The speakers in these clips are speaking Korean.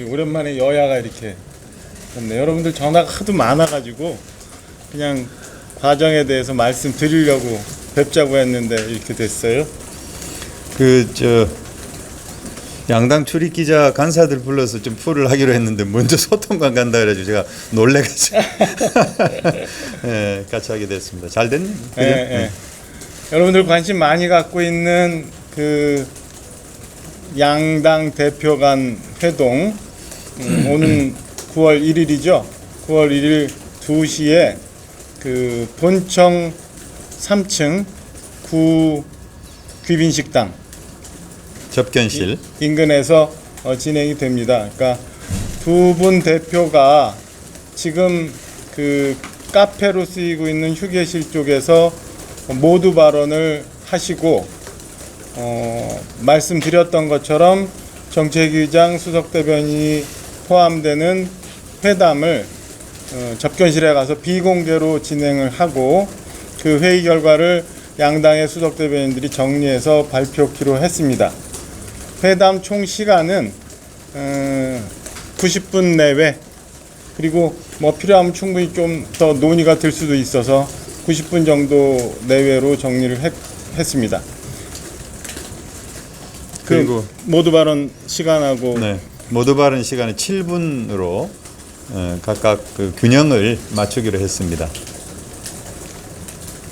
오랜만에 여야가 이렇게 됐네. 여러분들 전화가 하도 많아가지고 그냥 과정에 대해서 말씀드리려고 뵙자고 했는데 이렇게 됐어요. 양당 출입 기자 간사들 불러서 좀 풀을 하기로 했는데 먼저 소통관 간다 그래가지고 제가 놀래가지고 네, 같이 하게 됐습니다. 잘 됐네요. 예, 예. 여러분들 관심 많이 갖고 있는 그 양당 대표 간 회동 오는 9월 1일이죠. 9월 1일 2시에 그 본청 3층 구 귀빈식당 접견실 인근에서 진행이 됩니다. 그러니까 두 분 대표가 지금 그 카페로 쓰이고 있는 휴게실 쪽에서 모두 발언을 하시고 말씀드렸던 것처럼 정책위장 수석대변인이 포함되는 회담을 접견실에 가서 비공개로 진행을 하고 그 회의 결과를 양당의 수석대변인들이 정리해서 발표키로 했습니다. 회담 총 시간은 90분 내외, 그리고 뭐 필요하면 충분히 좀 더 논의가 될 수도 있어서 90분 정도 내외로 정리를 했습니다. 그리고 모두 발언 시간하고 네, 모두 발언 시간은 7분으로 각각 그 균형을 맞추기로 했습니다.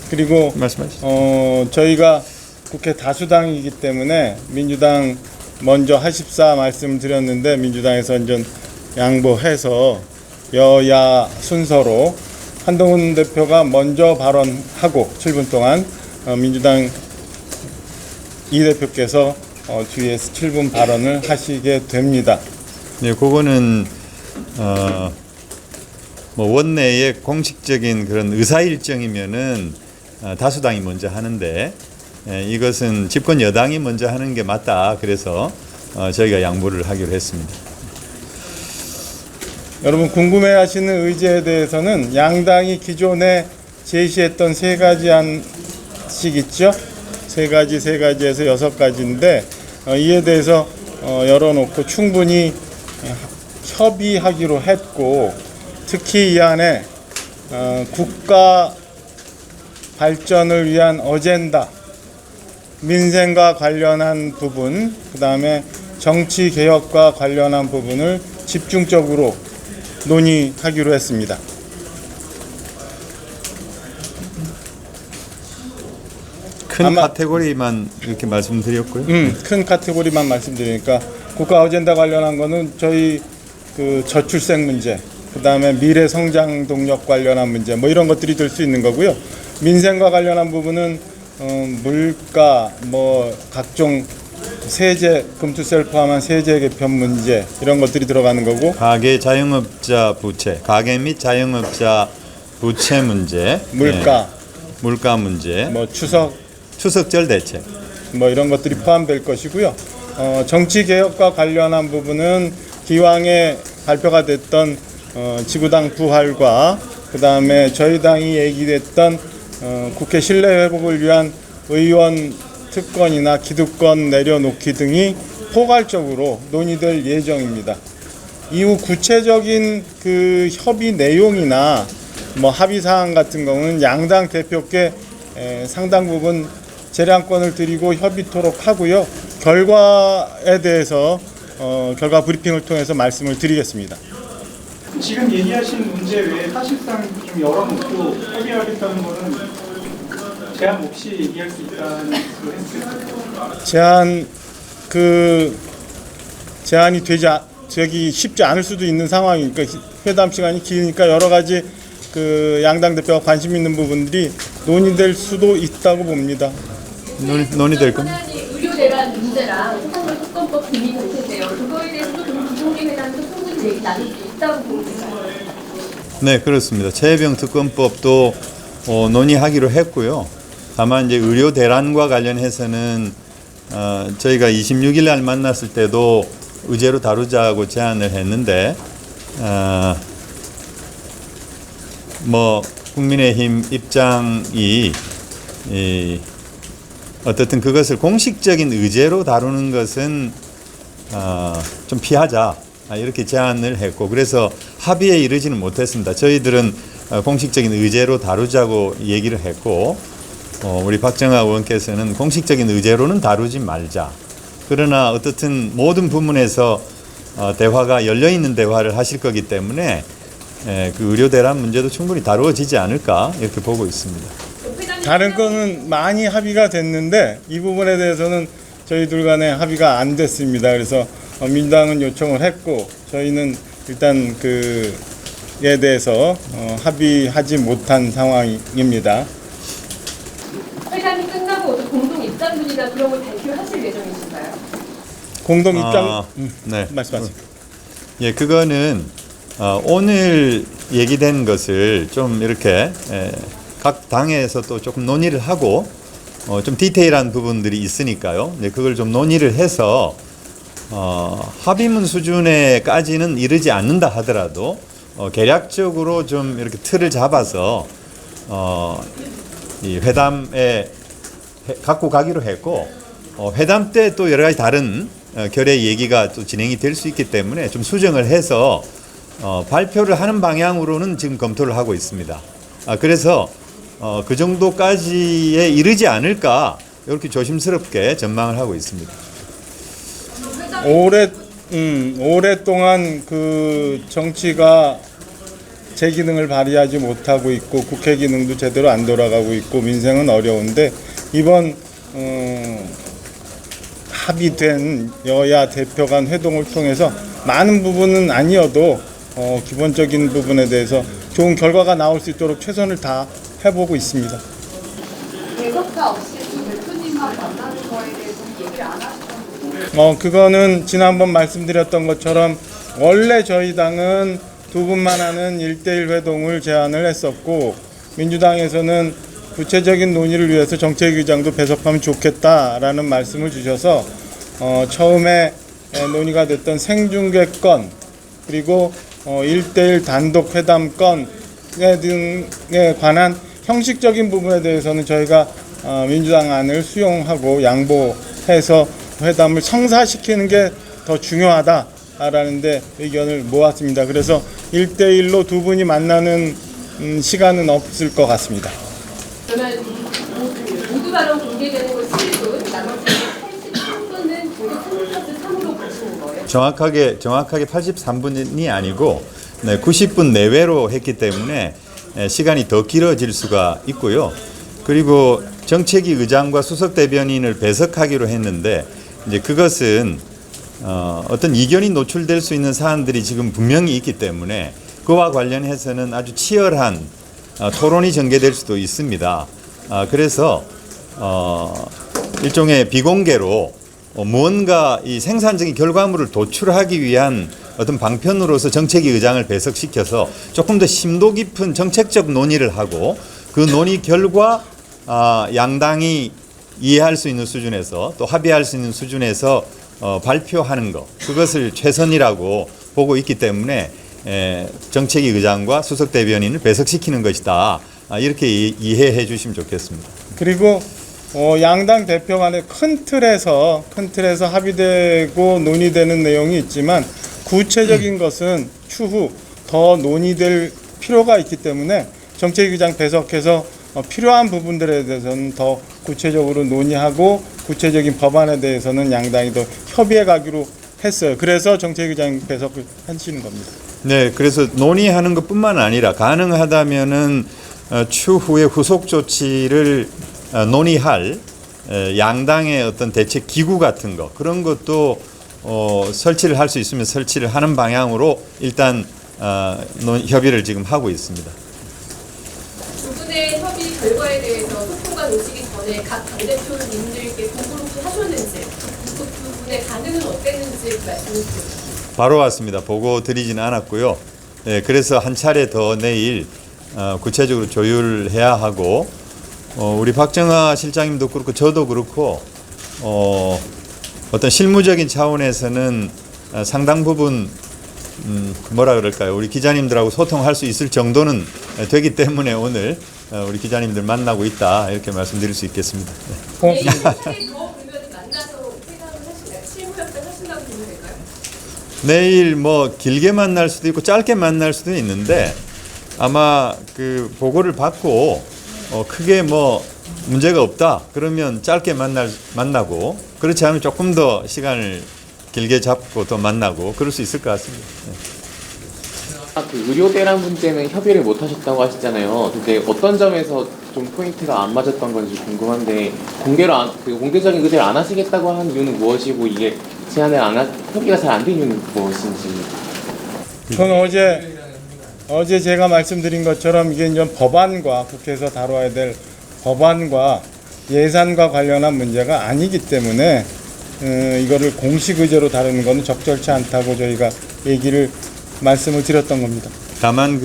그리고 말씀하시죠. 저희가 국회 다수당이기 때문에 민주당 먼저 하십사 말씀드렸는데 민주당에서 완전 양보해서 여야 순서로 한동훈 대표가 먼저 발언하고 7분 동안 민주당 이 대표께서 뒤에서 7분 발언을 하시게 됩니다. 네, 그거는 뭐 원내의 공식적인 그런 의사 일정이면은 다수당이 먼저 하는데 이것은 집권 여당이 먼저 하는 게 맞다. 그래서 저희가 양보를 하기로 했습니다. 여러분 궁금해하시는 의제에 대해서는 양당이 기존에 제시했던 세 가지 안씩 있죠. 세 가지에서 6가지인데 이에 대해서 열어놓고 충분히 협의하기로 했고, 특히 이 안에 국가 발전을 위한 어젠다, 민생과 관련한 부분, 그 다음에 정치 개혁과 관련한 부분을 집중적으로 논의하기로 했습니다. 큰 카테고리만 이렇게 말씀드렸고요. 큰 카테고리만 말씀드리니까 국가 어젠다 관련한 거는 저희 그 저출생 문제, 그 다음에 미래 성장 동력 관련한 문제, 뭐 이런 것들이 될 수 있는 거고요. 민생과 관련한 부분은 물가, 뭐 각종 세제, 금투세를 포함한 세제 개편 문제, 이런 것들이 들어가는 거고, 가계 자영업자 부채, 가계 및 자영업자 부채 문제, 물가, 물가 문제, 뭐 추석절 대책, 뭐 이런 것들이 포함될 것이고요. 정치 개혁과 관련한 부분은 기왕에 발표가 됐던 지구당 부활과 그 다음에 저희 당이 얘기했던 국회 신뢰 회복을 위한 의원 특권이나 기득권 내려놓기 등이 포괄적으로 논의될 예정입니다. 이후 구체적인 그 협의 내용이나 뭐 합의 사항 같은 경우는 양당 대표께 상당 부분 재량권을 드리고 협의토록 하고요. 결과에 대해서 결과 브리핑을 통해서 말씀을 드리겠습니다. 지금 얘기하신 문제 외에 사실상 좀 열어놓고 협의하겠다는 거는 제한 없이 얘기할 수 있다는 걸 했어요. 제한이 되기 쉽지 않을 수도 있는 상황이니까, 회담 시간이 기니까 여러 가지 그 양당 대표가 관심 있는 부분들이 논의될 수도 있다고 봅니다. 논의될 겁니다. 의료 대란 문제랑 소상공 특검법 등이 대체돼요. 그거에 대해서도 좀 비공개 회담에서 충분히 얘기 나눌 수 있다고 보는가요? 네, 그렇습니다. 최혜병 특검법도 논의하기로 했고요. 다만 이제 의료 대란과 관련해서는 저희가 26일 날 만났을 때도 의제로 다루자고 제안을 했는데 뭐 국민의힘 입장이 어떻든 그것을 공식적인 의제로 다루는 것은 좀 피하자. 이렇게 제안을 했고 그래서 합의에 이르지는 못했습니다. 저희들은 공식적인 의제로 다루자고 얘기를 했고 우리 박정아 의원께서는 공식적인 의제로는 다루지 말자. 그러나 어떻든 모든 부문에서 대화가 열려있는 대화를 하실 거기 때문에 그 의료 대란 문제도 충분히 다루어지지 않을까 이렇게 보고 있습니다. 다른 거는 많이 합의가 됐는데 이 부분에 대해서는 저희들 간에 합의가 안 됐습니다. 그래서 민주당은 요청을 했고 저희는 일단 그에 대해서 합의하지 못한 상황입니다. 회담이 끝나고 공동 입장문이나 그런 걸 발표하실 예정이신가요? 공동 입장 네. 말씀하세요. 예, 그거는 오늘 얘기된 것을 좀 이렇게 각 당에서 또 조금 논의를 하고 좀 디테일한 부분들이 있으니까요. 네, 그걸 좀 논의를 해서 합의문 수준에까지는 이르지 않는다 하더라도 계략적으로 좀 이렇게 틀을 잡아서 이 회담에 갖고 가기로 했고 회담 때 또 여러 가지 다른 결의 얘기가 또 진행이 될 수 있기 때문에 좀 수정을 해서 발표를 하는 방향으로는 지금 검토를 하고 있습니다. 그래서 그 정도까지에 이르지 않을까 이렇게 조심스럽게 전망을 하고 있습니다. 오랫동안 그 정치가 제 기능을 발휘하지 못하고 있고 국회 기능도 제대로 안 돌아가고 있고 민생은 어려운데 이번 합의된 여야 대표 간 회동을 통해서 많은 부분은 아니어도 기본적인 부분에 대해서 좋은 결과가 나올 수 있도록 최선을 다 해보고 있습니다. 대석사 없이 대표님만 만나는 거에 대해서 얘기를 안 하셨던 그거는 지난번 말씀드렸던 것처럼 원래 저희 당은 두 분만 하는 1대1 회동을 제안을 했었고 민주당에서는 구체적인 논의를 위해서 정책위장도 배석하면 좋겠다라는 말씀을 주셔서 처음에 논의가 됐던 생중계 건 그리고 1대1 단독 회담 건에 등에 관한 형식적인 부분에 대해서는 저희가 민주당 안을 수용하고 양보해서 회담을 성사시키는 게 더 중요하다라는 데 의견을 모았습니다. 그래서 1대1로 두 분이 만나는 시간은 없을 것 같습니다. 그러면 모두 발언 공개되는 걸 7분, 나머지 83분은 계속 3+3으로 보시는 거예요? 정확하게 83분이 아니고 90분 내외로 했기 때문에 시간이 더 길어질 수가 있고요. 그리고 정책위 의장과 수석 대변인을 배석하기로 했는데 이제 그것은 어떤 이견이 노출될 수 있는 사안들이 지금 분명히 있기 때문에 그와 관련해서는 아주 치열한 토론이 전개될 수도 있습니다. 그래서 일종의 비공개로 무언가 이 생산적인 결과물을 도출하기 위한 어떤 방편으로서 정책위 의장을 배석시켜서 조금 더 심도 깊은 정책적 논의를 하고 그 논의 결과 양당이 이해할 수 있는 수준에서 또 합의할 수 있는 수준에서 발표하는 것 그것을 최선이라고 보고 있기 때문에 정책위 의장과 수석 대변인을 배석시키는 것이다. 이렇게 이해해 주시면 좋겠습니다. 그리고 양당 대표 간의 큰 틀에서 합의되고 논의되는 내용이 있지만 구체적인 것은 추후 더 논의될 필요가 있기 때문에 정책위장 배석해서 필요한 부분들에 대해서는 더 구체적으로 논의하고 구체적인 법안에 대해서는 양당이 더 협의해 가기로 했어요. 그래서 정책위장 배석을 하시는 겁니다. 네, 그래서 논의하는 것뿐만 아니라 가능하다면은 추후에 후속 조치를 논의할 양당의 어떤 대책 기구 같은 거 그런 것도 설치를 할 수 있으면 설치를 하는 방향으로 일단 협의를 지금 하고 있습니다. 두 분의 협의 결과에 대해서 소통가 오시기 전에 각 당대표님들께 보고를 혹시 하셨는지 두 분의 반응은 어땠는지 말씀해 주세요. 바로 왔습니다. 보고 드리지는 않았고요. 네, 그래서 한 차례 더 내일 구체적으로 조율해야 하고 우리 박정아 실장님도 그렇고 저도 그렇고 어떤 실무적인 차원에서는 상당 부분 뭐라 그럴까요? 우리 기자님들하고 소통할 수 있을 정도는 되기 때문에 오늘 우리 기자님들 만나고 있다 이렇게 말씀드릴 수 있겠습니다. 고맙습니다. 더 그러면 만나서 회담을 하시나요? 실무 협상 하신다고 보면 될까요? 내일 뭐 길게 만날 수도 있고 짧게 만날 수도 있는데 아마 그 보고를 받고 크게 뭐 문제가 없다 그러면 짧게 만나고 그렇지 않으면 조금 더 시간을 길게 잡고 더 만나고 그럴 수 있을 것 같습니다. 네. 그 의료대란 문제는 협의를 못 하셨다고 하시잖아요. 근데 어떤 점에서 좀 포인트가 안 맞았던 건지 궁금한데 공개적인 의제를 안 하시겠다고 한 이유는 무엇이고 이게 협의가 잘 안 된 이유는 무엇인지. 그건 어제 제가 말씀드린 것처럼 이게 이제 법안과 국회에서 다뤄야 될 법안과 예산과 관련한 문제가 아니기 때문에 이거를 공식 의제로 다루는 것은 적절치 않다고 저희가 말씀을 드렸던 겁니다. 다만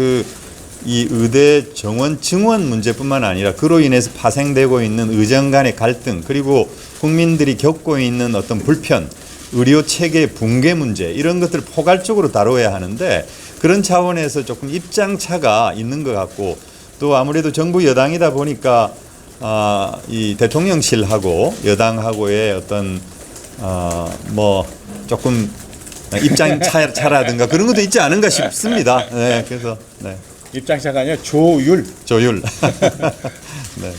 이 의대 정원 증원 문제뿐만 아니라 그로 인해서 파생되고 있는 의정 간의 갈등 그리고 국민들이 겪고 있는 어떤 불편, 의료 체계 붕괴 문제 이런 것들을 포괄적으로 다뤄야 하는데 그런 차원에서 조금 입장 차가 있는 것 같고 또 아무래도 정부 여당이다 보니까 이 대통령실하고 여당하고의 어떤 뭐 조금 입장 차라든가 그런 것도 있지 않은가 싶습니다. 네, 그래서 네. 입장차가 아니라 조율. 네.